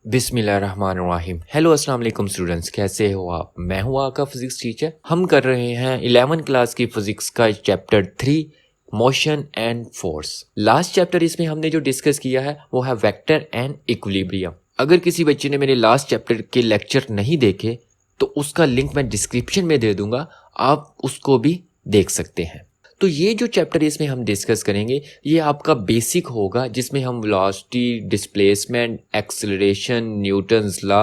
बिस्मिल्लाहिर्रहमानिर्रहीम। हेलो अस्सलाम वालेकुम स्टूडेंट्स, कैसे हो आप? मैं हूँ आपका फिजिक्स टीचर। हम कर रहे हैं 11 क्लास की फिजिक्स का chapter 3 motion and force. Last chapter इसमें हमने जो डिस्कस किया है वो है वेक्टर एंड इक्विलिब्रियम। अगर किसी बच्चे ने मेरे लास्ट चैप्टर के लेक्चर नहीं देखे तो उसका लिंक मैं डिस्क्रिप्शन में दे दूंगा, आप उसको भी देख सकते हैं। तो ये जो चैप्टर इसमें हम डिस्कस करेंगे ये आपका बेसिक होगा, जिसमें हम velocity, displacement, acceleration, Newton's law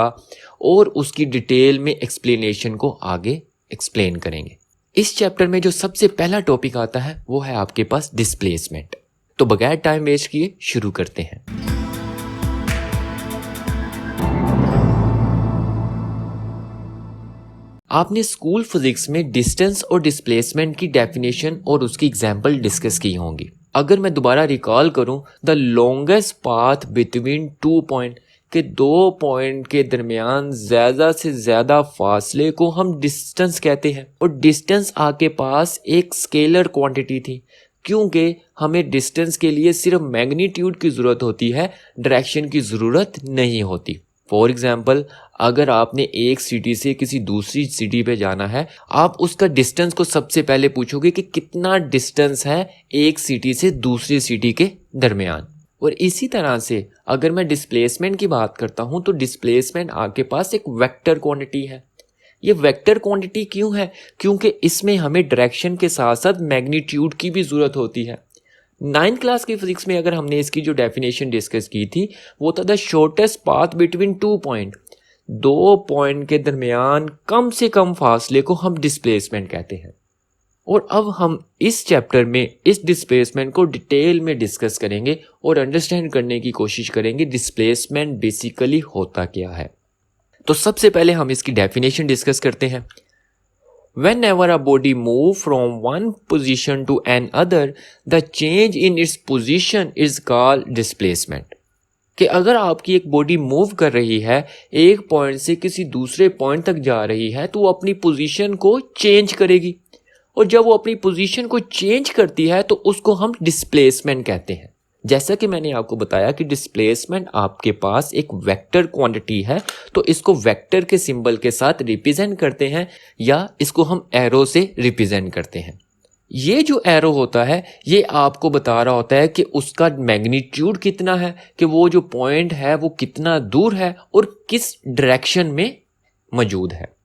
और उसकी डिटेल में एक्सप्लेनेशन को आगे एक्सप्लेन करेंगे। इस चैप्टर में जो सबसे पहला टॉपिक आता है वो है आपके पास डिस्प्लेसमेंट। तो बगैर टाइम वेस्ट किए शुरू करते हैं। आपने स्कूल फिजिक्स में डिस्टेंस और डिस्प्लेसमेंट की डेफिनेशन और उसकी एग्जाम्पल डिस्कस की होंगी। अगर मैं दोबारा रिकॉल करूं, the longest path between 2 point के 2 पॉइंट के दरमियान ज़्यादा से ज़्यादा फासले को हम डिस्टेंस कहते हैं। और डिस्टेंस आपके पास एक स्केलर क्वांटिटी थी, क्योंकि हमें डिस्टेंस के लिए सिर्फ मैग्नीट्यूड की ज़रूरत होती है, डायरेक्शन की ज़रूरत नहीं होती। फॉर एग्जाम्पल, अगर आपने एक सिटी से किसी दूसरी सिटी पे जाना है, आप उसका डिस्टेंस को सबसे पहले पूछोगे कि कितना डिस्टेंस है एक सिटी से दूसरी सिटी के दरमियान। और इसी तरह से अगर मैं डिस्प्लेसमेंट की बात करता हूं तो डिस्प्लेसमेंट आपके पास एक वेक्टर क्वांटिटी है। ये वेक्टर क्वांटिटी क्यों है? क्योंकि इसमें हमें डायरेक्शन के साथ साथ मैग्नीट्यूड की भी ज़रूरत होती है। 9th क्लास की फिजिक्स में अगर हमने इसकी जो डेफिनेशन डिस्कस की थी वो था the shortest path between 2 point. 2 point के दरमियान कम से कम फासले को हम डिस्प्लेसमेंट कहते हैं। और अब हम इस चैप्टर में इस डिस्प्लेसमेंट को डिटेल में डिस्कस करेंगे और अंडरस्टैंड करने की कोशिश करेंगे डिस्प्लेसमेंट बेसिकली होता क्या है। तो सबसे पहले हम इसकी डेफिनेशन डिस्कस करते हैं। Whenever a body moves from one position to another, the change in its position is called displacement. कि अगर आपकी एक बॉडी मूव कर रही है, एक पॉइंट से किसी दूसरे पॉइंट तक जा रही है, तो वो अपनी पोजीशन को चेंज करेगी। और जब वो अपनी पोजीशन को चेंज करती है तो उसको हम डिस्प्लेसमेंट कहते हैं। जैसा कि मैंने आपको बताया कि डिस्प्लेसमेंट आपके पास एक वेक्टर क्वांटिटी है, तो इसको वेक्टर के सिंबल के साथ रिप्रेजेंट करते हैं या इसको हम एरो से रिप्रेजेंट करते हैं। ये जो एरो होता है ये आपको बता रहा होता है कि उसका मैग्नीट्यूड कितना है, कि वो जो पॉइंट है वो कितना दूर है और किस डायरेक्शन में मौजूद है।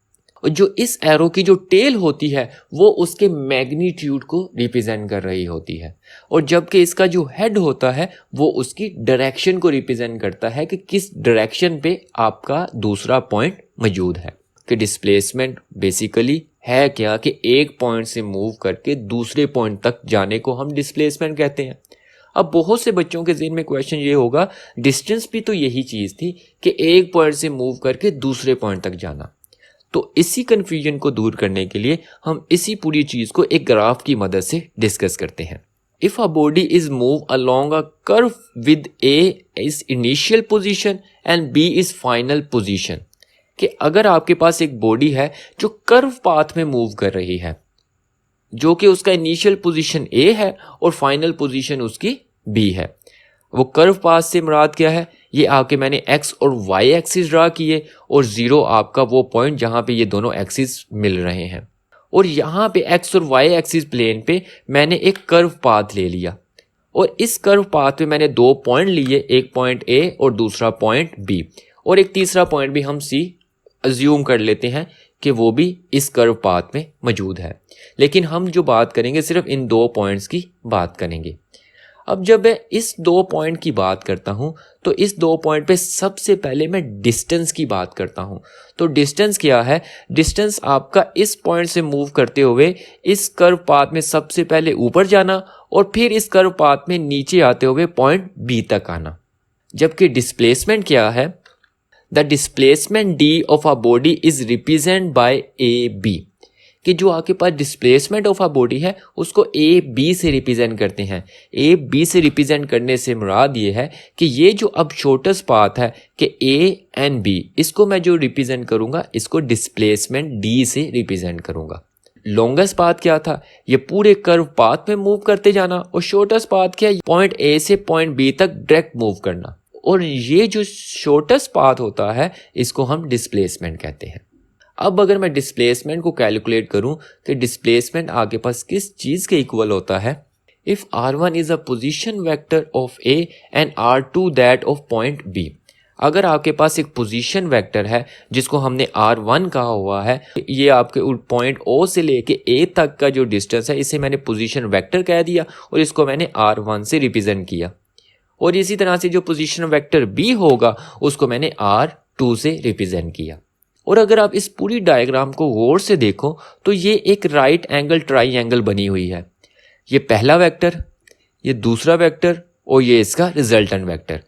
और जो इस एरो की जो टेल होती है वो उसके मैग्नीट्यूड को रिप्रेजेंट कर रही होती है। और जबकि इसका जो हेड होता है वो उसकी डायरेक्शन को रिप्रेजेंट करता है कि किस डायरेक्शन पे आपका दूसरा पॉइंट मौजूद है। कि डिस्प्लेसमेंट बेसिकली है क्या कि एक पॉइंट से मूव करके दूसरे पॉइंट तक जाने को हम डिस्प्लेसमेंट कहते हैं। अब बहुत से बच्चों के ज़हन में क्वेश्चन ये होगा, डिस्टेंस भी तो यही चीज़ थी कि एक पॉइंट से मूव करके दूसरे पॉइंट तक जाना। तो इसी कन्फ्यूजन को दूर करने के लिए हम इसी पूरी चीज़ को एक ग्राफ की मदद से डिस्कस करते हैं। If a body is move along a curve with A is initial position and B is final position, कि अगर आपके पास एक बॉडी है जो कर्व पाथ में मूव कर रही है, जो कि उसका इनिशियल पोजीशन ए है और फाइनल पोजीशन उसकी बी है। वो कर्व पाथ से मुराद क्या है? ये आपके मैंने एक्स और वाई एक्सिस ड्रा किए और जीरो आपका वो पॉइंट जहाँ पे ये दोनों एक्सिस मिल रहे हैं। और यहाँ पे एक्स और वाई एक्सिस प्लेन पे मैंने एक कर्व पाथ ले लिया और इस कर्व पाथ पे मैंने 2 पॉइंट लिए, एक पॉइंट ए और दूसरा पॉइंट बी, और एक तीसरा पॉइंट भी हम सी अज्यूम कर लेते हैं कि वो भी इस कर्व पाथ में मौजूद है। लेकिन हम जो बात करेंगे सिर्फ इन 2 पॉइंट्स की बात करेंगे। अब जब मैं इस 2 पॉइंट की बात करता हूं तो इस 2 पॉइंट पे सबसे पहले मैं डिस्टेंस की बात करता हूं। तो डिस्टेंस क्या है? डिस्टेंस आपका इस पॉइंट से मूव करते हुए इस कर्व पाथ में सबसे पहले ऊपर जाना और फिर इस कर्व पाथ में नीचे आते हुए पॉइंट बी तक आना। जबकि डिस्प्लेसमेंट क्या है? The displacement D of a body is represent by A B, कि जो आपके पास डिस्प्लेसमेंट ऑफ अ बॉडी है उसको ए बी से रिप्रेजेंट करते हैं। ए बी से रिप्रेजेंट करने से मुराद ये है कि ये जो अब शॉर्टेस्ट पाथ है कि ए एंड बी, इसको मैं जो रिप्रेजेंट करूंगा इसको डिस्प्लेसमेंट डी से रिप्रेजेंट करूंगा। लॉन्गेस्ट पाथ क्या था? ये पूरे कर्व पाथ में मूव करते जाना। और शॉर्टेस्ट पाथ क्या है? पॉइंट ए से पॉइंट बी तक डायरेक्ट मूव करना। और ये जो शॉर्टेस्ट पाथ होता है इसको हम डिस्प्लेसमेंट कहते हैं। अब अगर मैं डिस्प्लेसमेंट को कैलकुलेट करूं तो डिस्प्लेसमेंट आपके पास किस चीज़ के इक्वल होता है? If r1 is a position vector of a and r2 that of point b। अगर आपके पास एक पोजीशन वेक्टर है जिसको हमने r1 कहा हुआ है, ये आपके पॉइंट o से लेके a तक का जो डिस्टेंस है इसे मैंने पोजीशन वेक्टर कह दिया और इसको मैंने r1 से रिप्रेजेंट किया। और इसी तरह से जो पोजीशन वेक्टर b होगा उसको मैंने r2 से रिप्रेजेंट किया। और अगर आप इस पूरी डायग्राम को गौर से देखो तो ये एक राइट एंगल ट्राइंगल बनी हुई है। ये पहला वेक्टर, ये दूसरा वेक्टर और ये इसका रिजल्टेंट वेक्टर।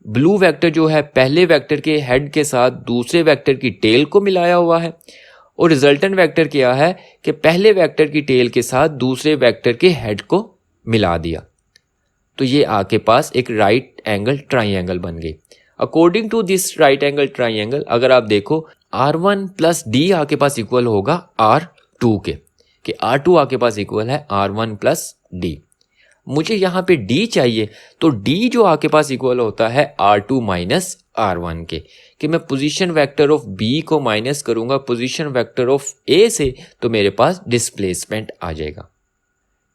ब्लू वेक्टर जो है पहले वेक्टर के हेड के साथ दूसरे वेक्टर की टेल को मिलाया हुआ है और रिजल्टेंट वेक्टर क्या है कि पहले वेक्टर की टेल के साथ दूसरे वेक्टर के हेड को मिला दिया। तो ये आपके पास एक राइट एंगल ट्राइंगल बन गई। According to this right angle triangle अगर आप देखो r1 प्लस डी आपके पास इक्वल होगा r2 के, कि r2 आपके पास इक्वल है r1 प्लस डी। मुझे यहाँ पे d चाहिए तो d जो आपके पास इक्वल होता है r2 माइनस r1 के, कि मैं पोजीशन वेक्टर ऑफ b को माइनस करूँगा पोजीशन वेक्टर ऑफ a से तो मेरे पास डिस्प्लेसमेंट आ जाएगा।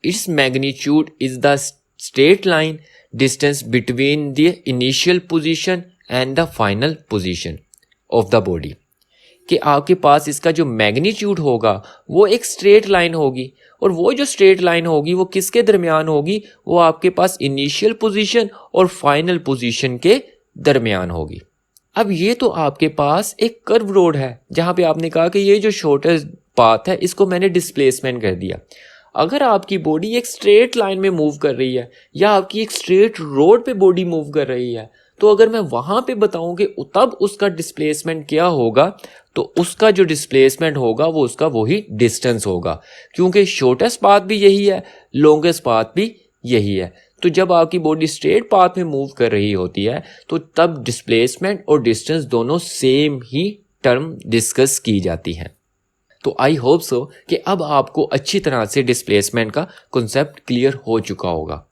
Its magnitude is the straight line distance between the initial position and the final position of the body, कि आपके पास इसका जो मैग्नीट्यूड होगा वो एक स्ट्रेट लाइन होगी और वो जो स्ट्रेट लाइन होगी वो किसके दरमियान होगी? वो आपके पास इनिशियल पोजीशन और फाइनल पोजीशन के दरमियान होगी। अब ये तो आपके पास एक कर्व रोड है जहाँ पे आपने कहा कि ये जो शॉर्टेस्ट पाथ है इसको मैंने डिस्प्लेसमेंट कर दिया। अगर आपकी बॉडी एक स्ट्रेट लाइन में मूव कर रही है या आपकी एक स्ट्रेट रोड पे बॉडी मूव कर रही है तो अगर मैं वहाँ पे बताऊँ कि तब उसका डिस्प्लेसमेंट क्या होगा तो उसका जो डिस्प्लेसमेंट होगा वो उसका वही डिस्टेंस होगा, क्योंकि शॉर्टेस्ट पाथ भी यही है, लॉन्गेस्ट पाथ भी यही है। तो जब आपकी बॉडी स्ट्रेट पाथ में मूव कर रही होती है तो तब डिस्प्लेसमेंट और डिस्टेंस दोनों सेम ही टर्म डिस्कस की जाती हैं। तो आई होप सो कि अब आपको अच्छी तरह से डिस्प्लेसमेंट का कॉन्सेप्ट क्लियर हो चुका होगा।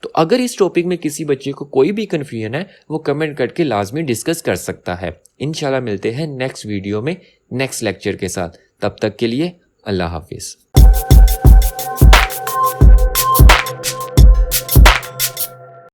तो अगर इस टॉपिक में किसी बच्चे को कोई भी कन्फ्यूजन है वो कमेंट करके लाजमी डिस्कस कर सकता है। इंशाल्लाह मिलते हैं नेक्स्ट वीडियो में नेक्स्ट लेक्चर के साथ। तब तक के लिए अल्लाह हाफिज़।